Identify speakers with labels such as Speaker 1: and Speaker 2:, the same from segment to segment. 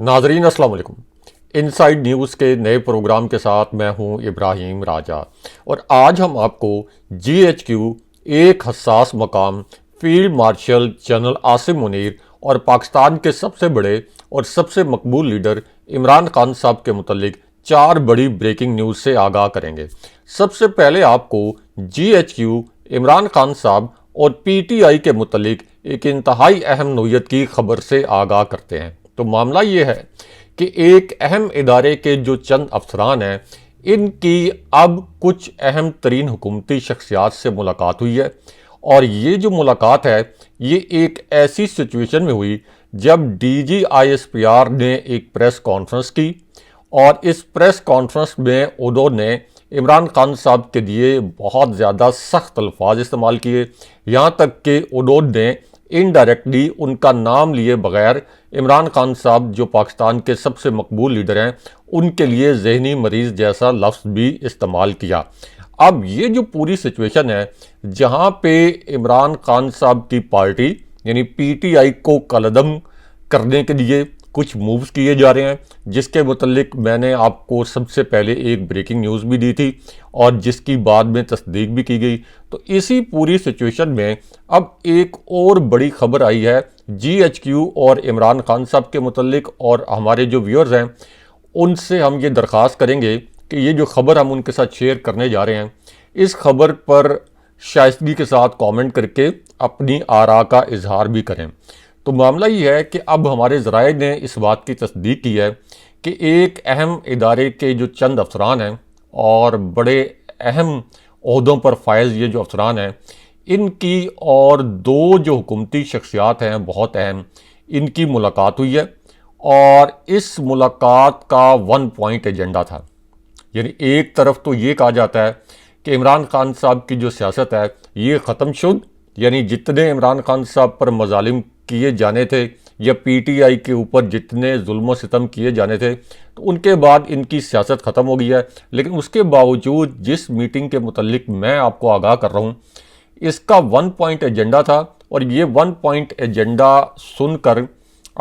Speaker 1: नाजरीन अस्सलाम वालेकुम। इनसाइड न्यूज़ के नए प्रोग्राम के साथ मैं हूं इब्राहिम राजा और आज हम आपको GHQ एक हसास मकाम field marshal general Asim Munir और पाकिस्तान के सबसे बड़े और सबसे मकबूल लीडर इमरान खान साहब के मुतल्लिक 4 बड़ी ब्रेकिंग न्यूज़ से आगाह करेंगे। सबसे पहले आपको GHQ इमरान खान साहब और PTI के मुतल्लिक एक इंतहाई अहम नोयत की खबर से आगाह करते हैं। तो मामला ये है कि एक अहम इदारे के जो चंद अफसरान हैं, इनकी अब कुछ अहम तरीन हुकूमती शख्सियात से मुलाकात हुई है। और ये जो मुलाकात है, ये एक ऐसी सिचुएशन में हुई जब DG ISPR ने एक प्रेस कॉन्फ्रेंस की और इस प्रेस कॉन्फ्रेंस में उन्होंने इमरान खान साहब के लिए बहुत ज़्यादा सख्त अल्फाज इस्तेमाल किए। यहाँ तक कि उन्होंने इनडायरेक्टली उनका नाम लिए बगैर इमरान खान साहब जो पाकिस्तान के सबसे मकबूल लीडर हैं, उनके लिए जहनी मरीज़ जैसा लफ्ज़ भी इस्तेमाल किया। अब ये जो पूरी सिचुएशन है, जहाँ पे इमरान खान साहब की पार्टी यानी PTI को कलदम करने के लिए कुछ मूव्स किए जा रहे हैं, जिसके मुतल्लिक मैंने आपको सबसे पहले एक ब्रेकिंग न्यूज़ भी दी थी और जिसकी बाद में तस्दीक भी की गई। तो इसी पूरी सिचुएशन में अब एक और बड़ी खबर आई है GHQ और इमरान खान साहब के मुतल्लिक, और हमारे जो व्यूअर्स हैं उनसे हम ये दरख्वास्त करेंगे कि ये जो खबर हम उनके साथ शेयर करने जा रहे हैं, इस खबर पर शाइस्तगी के साथ कमेंट करके अपनी आरा का इजहार भी करें। तो मामला ये है कि अब हमारे ज़राए ने इस बात की तस्दीक की है कि एक अहम इदारे के जो चंद अफसरान हैं और बड़े अहम ओहदों पर फायज़ ये जो अफसरान हैं, इनकी और 2 जो हुकूमती शख्सियात हैं बहुत अहम, इनकी मुलाकात हुई है। और इस मुलाकात का 1 पॉइंट एजेंडा था। यानी एक तरफ तो ये कहा जाता है कि इमरान खान साहब की जो सियासत है ये ख़त्म शुद, यानी जितने इमरान खान साहब पर मजालिम किए जाने थे या PTI के ऊपर जितने जुल्म सितम किए जाने थे, तो उनके बाद इनकी सियासत ख़त्म हो गई है। लेकिन उसके बावजूद जिस मीटिंग के मुतल्लिक मैं आपको आगाह कर रहा हूँ, इसका 1 पॉइंट एजेंडा था। और ये 1 पॉइंट एजेंडा सुनकर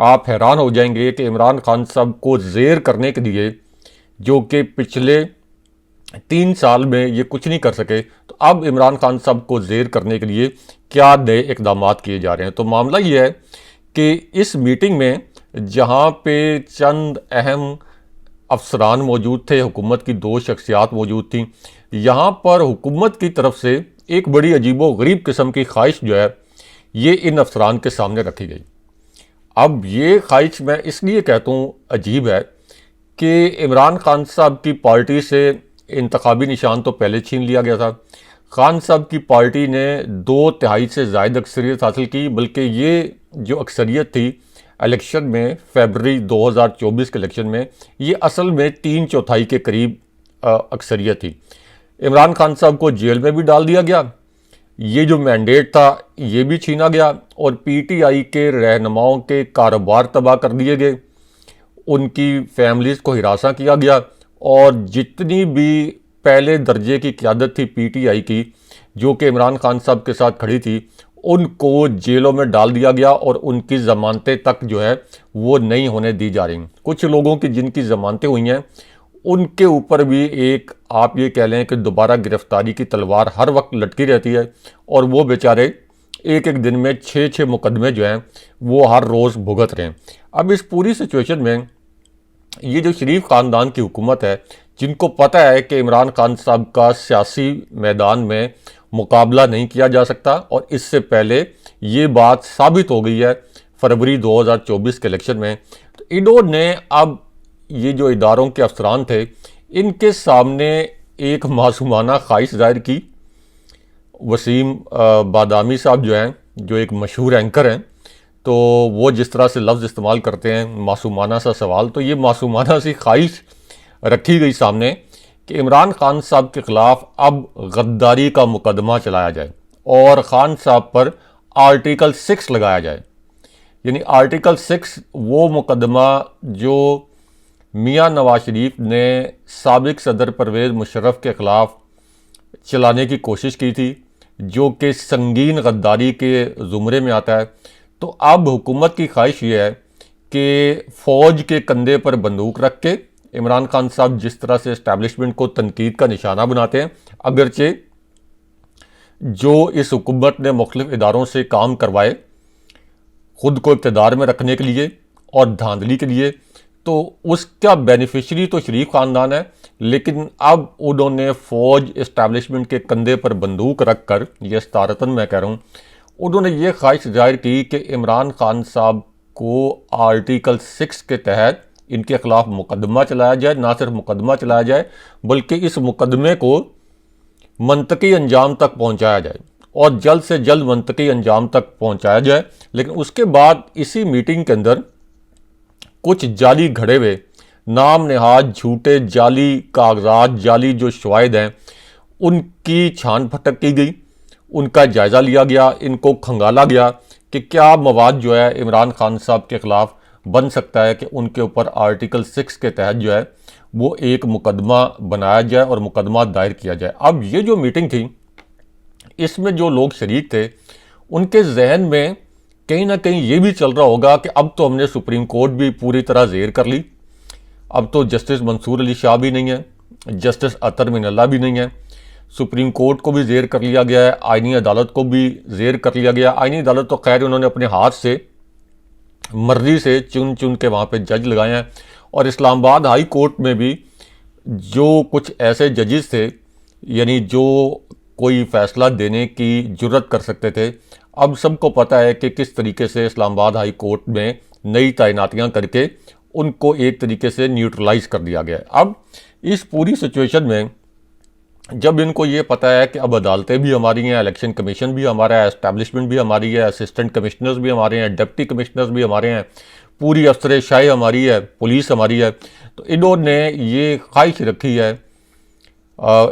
Speaker 1: आप हैरान हो जाएंगे कि इमरान खान साहब को ज़ेर करने के लिए, जो कि पिछले 3 साल में ये कुछ नहीं कर सके, तो अब इमरान खान साहब को ज़ेर करने के लिए क्या नए इक़दामात किए जा रहे हैं। तो मामला ये है कि इस मीटिंग में जहाँ पे चंद अहम अफसरान मौजूद थे, हुकूमत की 2 शख्सियात मौजूद थीं, यहाँ पर हुकूमत की तरफ से एक बड़ी अजीबो गरीब किस्म की ख्वाहिश जो है ये इन अफसरान के सामने रखी गई। अब ये ख्वाहिश मैं इसलिए कहता हूँ अजीब है कि इमरान खान साहब की पार्टी से इंतखाबी निशान तो पहले छीन लिया गया था। खान साहब की पार्टी ने 2/3 से ज़ायद अक्सरियत हासिल की, बल्कि ये जो अक्सरियत थी इलेक्शन में, फरवरी 2024 के इलेक्शन में, ये असल में 3/4 के करीब अक्सरियत थी। इमरान खान साहब को जेल में भी डाल दिया गया, ये जो मैंडेट था ये भी छीना गया और PTI के रहनुमाओं के कारोबार तबाह कर दिए गए, उनकी फैमिलीज़ को हिरासा किया गया और जितनी भी पहले दर्जे की क़यादत थी PTI की, जो कि इमरान खान साहब के साथ खड़ी थी, उनको जेलों में डाल दिया गया और उनकी ज़मानतें तक जो है वो नहीं होने दी जा रही। कुछ लोगों की जिनकी ज़मानतें हुई हैं, उनके ऊपर भी एक आप ये कह लें कि दोबारा गिरफ्तारी की तलवार हर वक्त लटकी रहती है और वो बेचारे एक एक दिन में 6-6 मुकदमे जो हैं वो हर रोज़ भुगत रहे हैं। अब इस पूरी सिचुएशन में ये जो शरीफ ख़ानदान की हुकूमत है, जिनको पता है कि इमरान खान साहब का सियासी मैदान में मुकाबला नहीं किया जा सकता, और इससे पहले ये बात साबित हो गई है फरवरी 2024 के इलेक्शन में, तो इन्होंने अब ये जो इदारों के अफसरान थे, इनके सामने एक मासूमाना ख्वाहिश जाहिर की। वसीम बादामी साहब जो हैं, जो एक मशहूर एंकर हैं, तो वो जिस तरह से लफ्ज़ इस्तेमाल करते हैं मासूमाना सा सवाल, तो ये मासूमाना सी ख्वाहिश रखी गई सामने कि इमरान खान साहब के ख़िलाफ़ अब गद्दारी का मुकदमा चलाया जाए और ख़ान साहब पर आर्टिकल 6 लगाया जाए। यानी आर्टिकल 6 वो मुकदमा जो मियां नवाज शरीफ ने साबिक सदर परवेज़ मुशर्रफ के ख़िलाफ़ चलाने की कोशिश की थी, जो कि संगीन गद्दारी के ज़ुमरे में आता है। तो अब हुकूमत की ख्वाहिश ये है कि फ़ौज के कंधे पर बंदूक रख के इमरान खान साहब जिस तरह से इस्टेब्लिशमेंट को तनकीद का निशाना बनाते हैं, अगरचे जो इस हुकूमत ने मुख्तलिफ इदारों से काम करवाए खुद को इक़्तिदार में रखने के लिए और धांधली के लिए, तो उसका बेनिफिशरी तो शरीफ ख़ानदान है। लेकिन अब उन्होंने फ़ौज इस्टेब्लिशमेंट के कंधे पर बंदूक रख कर, यह सतारतन मैं कह रहा हूँ, उन्होंने ये ख्वाहिश जाहिर की कि इमरान खान साहब को आर्टिकल 6 के तहत इनके ख़िलाफ़ मुकदमा चलाया जाए। ना सिर्फ मुकदमा चलाया जाए बल्कि इस मुकदमे को मंतकी अंजाम तक पहुँचाया जाए और जल्द से जल्द मंतकी अंजाम तक पहुँचाया जाए। लेकिन उसके बाद इसी मीटिंग के अंदर कुछ जाली घड़े हुए नाम नहाद झूठे जाली कागजात, जाली जो शवाहिद हैं, उनकी छान फटक की गई, उनका जायज़ा लिया गया, इनको खंगाला गया कि क्या मवाद जो है इमरान खान साहब के ख़िलाफ़ बन सकता है कि उनके ऊपर आर्टिकल 6 के तहत जो है वो एक मुकदमा बनाया जाए और मुकदमा दायर किया जाए। अब ये जो मीटिंग थी, इसमें जो लोग शरीक थे उनके जहन में कहीं ना कहीं ये भी चल रहा होगा कि अब तो हमने सुप्रीम कोर्ट भी पूरी तरह ज़ेर कर ली, अब तो जस्टिस मंसूर अली शाह भी नहीं है, जस्टिस अतर मिनल्ला भी नहीं है, सुप्रीम कोर्ट को भी ज़ेर कर लिया गया है, आईनी अदालत को भी ज़ेर कर लिया गया। आईनी अदालत तो खैर उन्होंने अपने हाथ से मर्जी से चुन चुन के वहाँ पे जज लगाए हैं। और इस्लामाबाद हाई कोर्ट में भी जो कुछ ऐसे जजेस थे, यानी जो कोई फ़ैसला देने की जुर्रत कर सकते थे, अब सबको पता है कि किस तरीके से इस्लामाबाद हाई कोर्ट में नई तैनातियाँ करके उनको एक तरीके से न्यूट्रलाइज कर दिया गया है। अब इस पूरी सिचुएशन में जब इनको ये पता है कि अब अदालतें भी हमारी हैं, इलेक्शन कमीशन भी हमारा है, एस्टैब्लिशमेंट भी हमारी है, असिस्टेंट कमिश्नर्स भी हमारे हैं, डिप्टी कमिश्नर्स भी हमारे हैं, पूरी अफसर-ए-शाही हमारी है, पुलिस हमारी है, तो इन्होंने ये ख्वाहिश रखी है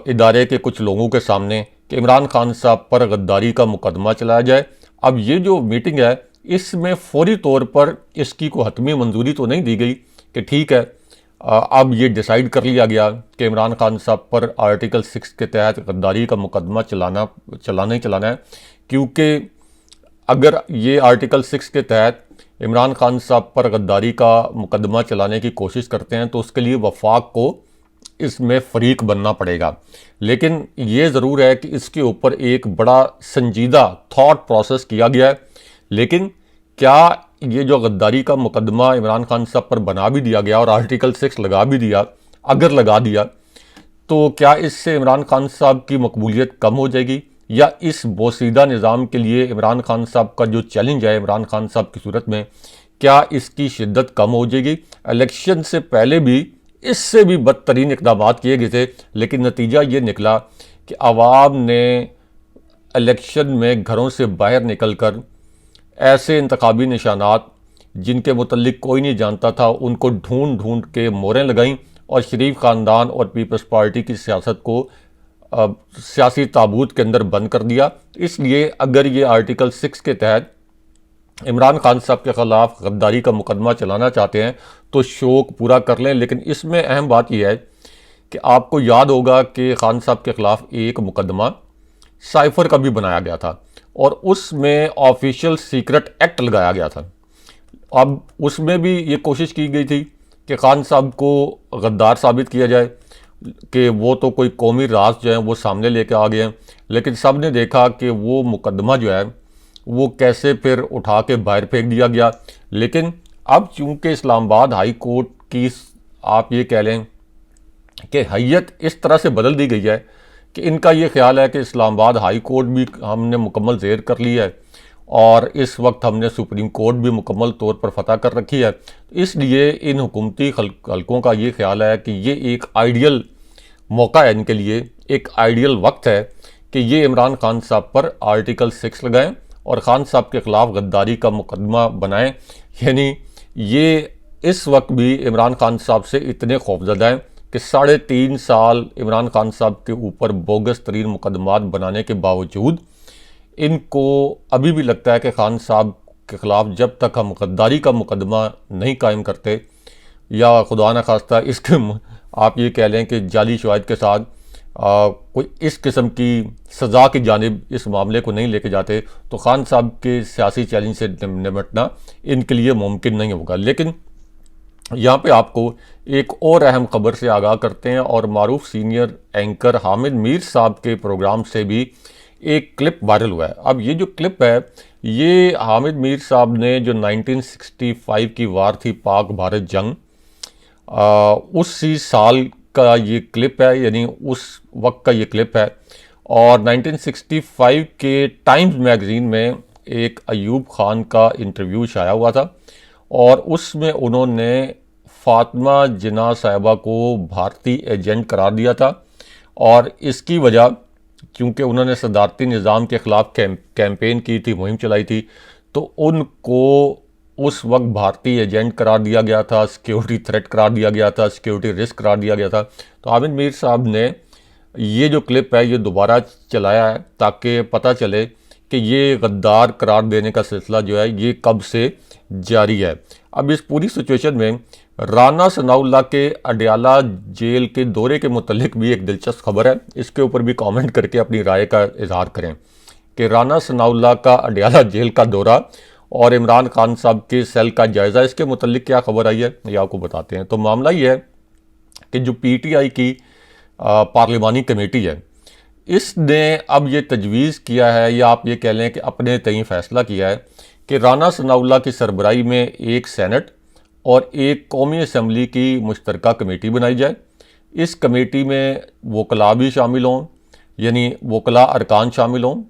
Speaker 1: इदारे के कुछ लोगों के सामने कि इमरान खान साहब पर गद्दारी का मुकदमा चलाया जाए। अब ये जो मीटिंग है इसमें फौरी तौर पर इसकी को हतमी मंजूरी तो नहीं दी गई कि ठीक है अब ये डिसाइड कर लिया गया कि इमरान खान साहब पर आर्टिकल 6 के तहत गद्दारी का मुकदमा चलाना ही चलाना है, क्योंकि अगर ये आर्टिकल 6 के तहत इमरान खान साहब पर गद्दारी का मुकदमा चलाने की कोशिश करते हैं तो उसके लिए वफाक को इसमें फ़रीक बनना पड़ेगा। लेकिन ये ज़रूर है कि इसके ऊपर एक बड़ा संजीदा थॉट प्रोसेस किया गया है। लेकिन क्या ये जो गद्दारी का मुकदमा इमरान खान साहब पर बना भी दिया गया और आर्टिकल 6 लगा भी दिया, अगर लगा दिया तो क्या इससे इमरान खान साहब की मकबूलियत कम हो जाएगी, या इस बोसीदा निज़ाम के लिए इमरान खान साहब का जो चैलेंज है इमरान खान साहब की सूरत में, क्या इसकी शिद्दत कम हो जाएगी? इलेक्शन से पहले भी इससे भी बदतरीन इक़दाम किए गए थे, लेकिन नतीजा ये निकला कि आवाम ने इलेक्शन में घरों से बाहर निकल कर ऐसे इंतखाबी निशानात जिनके मुतल्लिक कोई नहीं जानता था उनको ढूंढ ढूंढ के मोहरें लगाईं और शरीफ ख़ानदान और पीपल्स पार्टी की सियासत को सियासी ताबूत के अंदर बंद कर दिया। इसलिए अगर ये आर्टिकल 6 के तहत इमरान खान साहब के ख़िलाफ़ गद्दारी का मुकदमा चलाना चाहते हैं तो शौक़ पूरा कर लें। लेकिन इसमें अहम बात यह है कि आपको याद होगा कि खान साहब के ख़िलाफ़ एक मुकदमा साइफ़र का भी बनाया गया था और उसमें ऑफिशियल सीक्रेट एक्ट लगाया गया था। अब उसमें भी ये कोशिश की गई थी कि खान साहब को गद्दार साबित किया जाए कि वो तो कोई कौमी राज जो है वो सामने लेके आ गए हैं। लेकिन सब ने देखा कि वो मुकदमा जो है वो कैसे फिर उठा के बाहर फेंक दिया गया। लेकिन अब चूंकि इस्लामाबाद हाई कोर्ट की आप ये कह लें कि हैयत इस तरह से बदल दी गई है कि इनका ये ख्याल है कि इस्लामाबाद हाई कोर्ट भी हमने मुकम्मल ज़ेर कर ली है और इस वक्त हमने सुप्रीम कोर्ट भी मुकम्मल तौर पर फतह कर रखी है। इसलिए इन हुकूमती हल्कों का ये ख्याल है कि ये एक आइडियल मौका है इनके लिए, एक आइडियल वक्त है कि ये इमरान खान साहब पर आर्टिकल 6 लगाएं और ख़ान साहब के ख़िलाफ़ गद्दारी का मुकदमा बनाएं। यानी ये इस वक्त भी इमरान खान साहब से इतने खौफजदा हैं कि 3.5 साल इमरान खान साहब के ऊपर बोगस तरीन मुकदमात बनाने के बावजूद इनको अभी भी लगता है कि खान साहब के ख़िलाफ़ जब तक हम गद्दारी का मुकदमा नहीं कायम करते या खुदा न खास्ता इसके आप ये कह लें कि जाली शवाहिद के साथ कोई इस किस्म की सज़ा की जानिब इस मामले को नहीं लेके जाते तो खान साहब के सियासी चैलेंज से निपटना इनके लिए मुमकिन नहीं होगा। लेकिन यहाँ पे आपको एक और अहम खबर से आगाह करते हैं और मारूफ सीनियर एंकर हामिद मीर साहब के प्रोग्राम से भी एक क्लिप वायरल हुआ है। अब ये जो क्लिप है ये हामिद मीर साहब ने जो 1965 की वार थी पाक भारत जंग, उसी साल का ये क्लिप है, यानी उस वक्त का ये क्लिप है। और 1965 के टाइम्स मैगज़ीन में एक अयूब खान का इंटरव्यू शाया हुआ था और उसमें उन्होंने फातिमा जिन्ना साहिबा को भारतीय एजेंट करार दिया था। और इसकी वजह क्योंकि उन्होंने सदारती निज़ाम के ख़िलाफ़ कैंपेन की थी, मुहिम चलाई थी, तो उनको उस वक्त भारतीय एजेंट करार दिया गया था, सिक्योरिटी थ्रेट करार दिया गया था, सिक्योरिटी रिस्क करार दिया गया था। तो हामिद मीर साहब ने ये जो क्लिप है ये दोबारा चलाया है ताकि पता चले कि ये गद्दार करार देने का सिलसिला जो है ये कब से जारी है। अब इस पूरी सिचुएशन में राना सनाउल्लाह के अडयाला जेल के दौरे के मुतल्लिक भी एक दिलचस्प खबर है, इसके ऊपर भी कमेंट करके अपनी राय का इजहार करें कि राना सनाउल्लाह का अडयाला जेल का दौरा और इमरान खान साहब के सेल का जायज़ा, इसके मुतल्लिक क्या खबर आई है ये आपको बताते हैं। तो मामला ये है कि जो पीटीआई की पार्लिमानी कमेटी है इसने अब ये तजवीज़ किया है, या आप ये कह लें कि अपने तय फैसला किया है कि राना सनाउल्लाह की सरबराही में एक सेनेट और एक कौमी असम्बली की मुश्तरका कमेटी बनाई जाए। इस कमेटी में वकला भी शामिल हों, यानी वकला अरकान शामिल हों,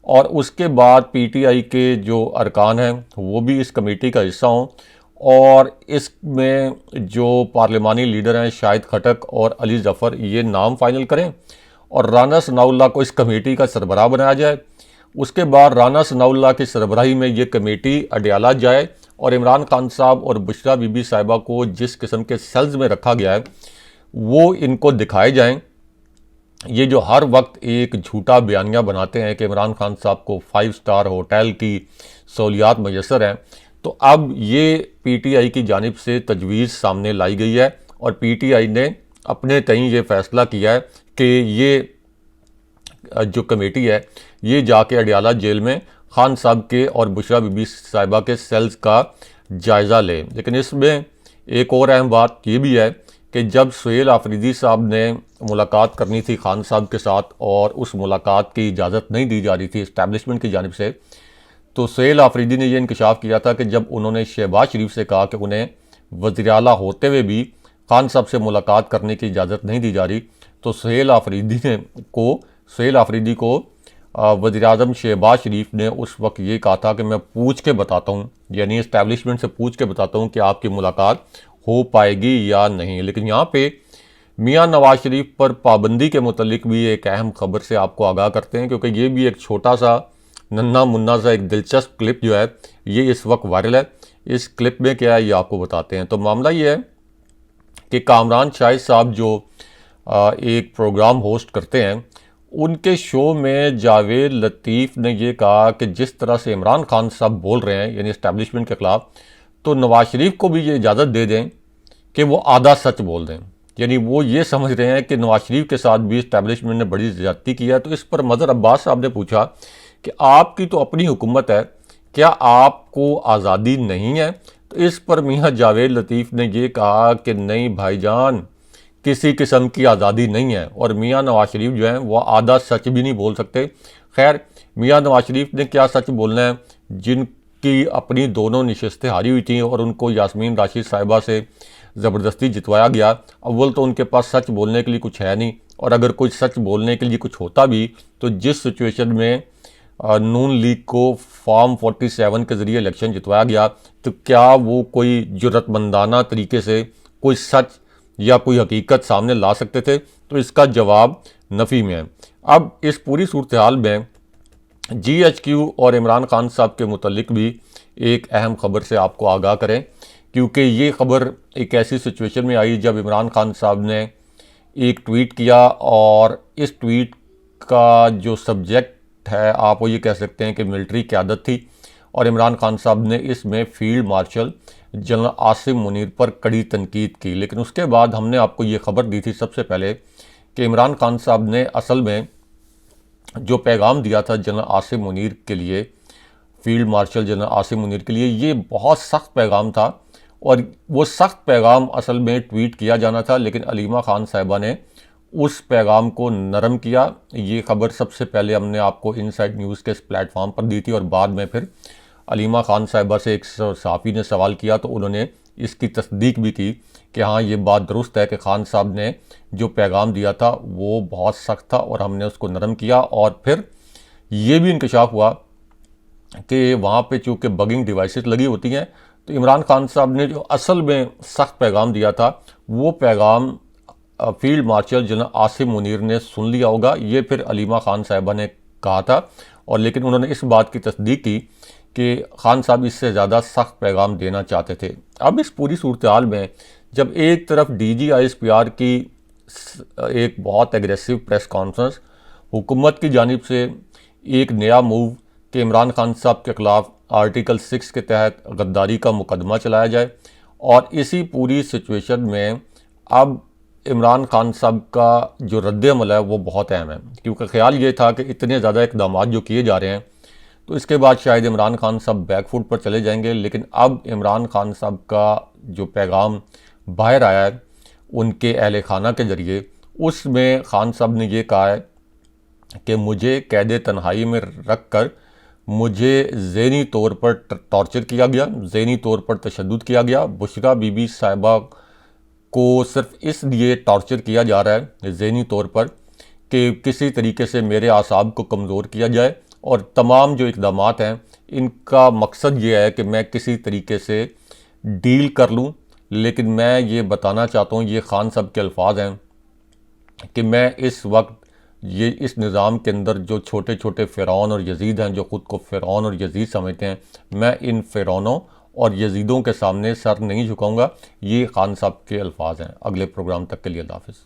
Speaker 1: और उसके बाद पीटीआई के जो अरकान हैं वो भी इस कमेटी का हिस्सा हों। और इसमें जो पार्लिमानी लीडर हैं शाहिद खटक और अली जफ़र ये नाम फाइनल करें और राना सनाउल्लाह को इस कमेटी का सरबराह बनाया जाए। उसके बाद राना सनाउल्लाह की सरबराही में ये कमेटी अडयाला जाए और इमरान खान साहब और बुशरा बीबी साहिबा को जिस किस्म के सेल्स में रखा गया है वो इनको दिखाए जाएं। ये जो हर वक्त एक झूठा बयानिया बनाते हैं कि इमरान खान साहब को 5 स्टार होटल की सहूलियात मैसर हैं, तो अब ये पीटीआई की जानिब से तजवीज़ सामने लाई गई है और पीटीआई ने अपने तय ये फैसला किया है कि ये जो कमेटी है ये जाके अडयाला जेल में खान साहब के और बुशरा बीबी साहिबा के सेल्स का जायज़ा ले। लेकिन इसमें एक और अहम बात ये भी है कि जब सुहेल आफरीदी साहब ने मुलाकात करनी थी खान साहब के साथ और उस मुलाकात की इजाज़त नहीं दी जा रही थी इस्टेब्लिशमेंट की जानिब से, तो सुहेल आफरीदी ने यह इंकशाफ किया था कि जब उन्होंने शहबाज शरीफ से कहा कि उन्हें वज़ीर आला होते हुए भी खान साहब से मुलाकात करने की इजाज़त नहीं दी जा रही, तो सुहेल आफरीदी को वज़ीर आज़म शहबाज शरीफ ने उस वक्त ये कहा था कि मैं पूछ के बताता हूँ, यानी इस्टेब्लिशमेंट से पूछ के बताता हूँ कि आपकी मुलाकात हो पाएगी या नहीं। लेकिन यहाँ पे मियाँ नवाज शरीफ पर पाबंदी के मुतल्लिक भी एक अहम खबर से आपको आगाह करते हैं, क्योंकि ये भी एक छोटा सा नन्ना मुन्ना सा एक दिलचस्प क्लिप जो है ये इस वक्त वायरल है। इस क्लिप में क्या है ये आपको बताते हैं। तो मामला ये है कि कामरान शाहिद साहब जो एक प्रोग्राम होस्ट करते हैं उनके शो में जावेद लतीफ़ ने ये कहा कि जिस तरह से इमरान खान साहब बोल रहे हैं यानी इस्टेब्लिशमेंट के ख़िलाफ़, तो नवाज शरीफ को भी ये इजाज़त दे दें कि वो आधा सच बोल दें। यानी वो ये समझ रहे हैं कि नवाज शरीफ के साथ भी इस्टेब्लिशमेंट ने बड़ी ज़्यादती की है। तो इस पर मज़हर अब्बास साहब ने पूछा कि आपकी तो अपनी हुकूमत है, क्या आपको आज़ादी नहीं है? तो इस पर मियाँ जावेद लतीफ़ ने यह कहा कि नहीं भाईजान, किसी किस्म की आज़ादी नहीं है। और मियाँ नवाज शरीफ जो हैं वो आधा सच भी नहीं बोल सकते। खैर, मियाँ नवाज शरीफ ने क्या सच बोलना है, जिनकी अपनी दोनों नशस्तें हारी हुई थी और उनको यास्मीन राशिद साहिबा से ज़बरदस्ती जितवाया गया। अव्वल तो उनके पास सच बोलने के लिए कुछ है नहीं, और अगर कोई सच बोलने के लिए कुछ होता भी तो जिस सिचुएशन में नून लीग को फॉर्म 47 के ज़रिए इलेक्शन जितवाया गया, तो क्या वो कोई जुर्रतमंदाना तरीके से कोई सच या कोई हकीकत सामने ला सकते थे? तो इसका जवाब नफ़ी में है। अब इस पूरी सूरत हाल में GHQ और इमरान खान साहब के मुतल्लिक भी एक अहम खबर से आपको आगाह करें, क्योंकि ये खबर एक ऐसी सिचुएशन में आई जब इमरान खान साहब ने एक ट्वीट किया और इस ट्वीट का जो सब्जेक्ट है आप वो ये कह सकते हैं कि मिलिट्री क़यादत थी, और इमरान खान साहब ने इसमें field marshal general Asim Munir पर कड़ी तनकीद की। लेकिन उसके बाद हमने आपको ये खबर दी थी सबसे पहले कि इमरान खान साहब ने असल में जो पैगाम दिया था जनरल आसिम मुनीर के लिए, field marshal general Asim Munir के लिए, ये बहुत सख्त पैगाम था और वो सख्त पैगाम असल में ट्वीट किया जाना था, लेकिन अलीमा खान साहिबा ने उस पैगाम को नरम किया। ये खबर सबसे पहले हमने आपको इनसाइड न्यूज़ के इस प्लेटफॉर्म पर दी थी और बाद में फिर अलीमा खान साहिबा से एक सहाफ़ी ने सवाल किया तो उन्होंने इसकी तस्दीक भी की कि हाँ ये बात दुरुस्त है कि खान साहब ने जो पैगाम दिया था वो बहुत सख्त था और हमने उसको नरम किया। और फिर ये भी इंकशाफ हुआ कि वहाँ पे चूँकि बगिंग डिवाइसेस लगी होती हैं, तो इमरान खान साहब ने जो असल में सख्त पैगाम दिया था वो पैगाम field marshal general Asim Munir ने सुन लिया होगा, ये फिर अलीमा खान साहिबा ने कहा था। और लेकिन उन्होंने इस बात की तस्दीक की कि खान साहब इससे ज़्यादा सख्त पैगाम देना चाहते थे। अब इस पूरी सूरत हाल में जब एक तरफ DGISPR की एक बहुत एग्रेसिव प्रेस कॉन्फ्रेंस, हुकूमत की जानिब से एक नया मूव कि इमरान खान साहब के ख़िलाफ़ आर्टिकल 6 के तहत गद्दारी का मुकदमा चलाया जाए, और इसी पूरी सिचुएशन में अब इमरान खान साहब का जो रद्द-ए-अमल है वो बहुत अहम है, क्योंकि ख्याल ये था कि इतने ज़्यादा इक़दामात जो किए जा रहे हैं तो इसके बाद शायद इमरान खान साहब बैकफुट पर चले जाएंगे। लेकिन अब इमरान खान साहब का जो पैगाम बाहर आया है उनके अहले खाना के ज़रिए, उसमें खान साहब ने ये कहा है कि मुझे कैद तन्हाई में रख कर मुझे ज़हनी तौर पर टॉर्चर किया गया, ज़हनी तौर पर तशद्दुद किया गया। बुशरा बीबी साहिबा को सिर्फ इसलिए टॉर्चर किया जा रहा है ज़हनी तौर पर कि किसी तरीके से मेरे आसाब को कमज़ोर किया जाए, और तमाम जो इक़दामात हैं इनका मकसद ये है कि मैं किसी तरीके से डील कर लूँ। लेकिन मैं ये बताना चाहता हूँ, ये खान साहब के अल्फाज हैं कि मैं इस वक्त ये इस निज़ाम के अंदर जो छोटे छोटे फ़िरौन और यजीद हैं, जो ख़ुद को फ़िरौन और यजीद समझते हैं, मैं इन फ़िरौनों और यजीदों के सामने सर नहीं झुकाऊंगा। ये खान साहब के अल्फाज हैं। अगले प्रोग्राम तक के लिए अल्लाह हाफ़िज़।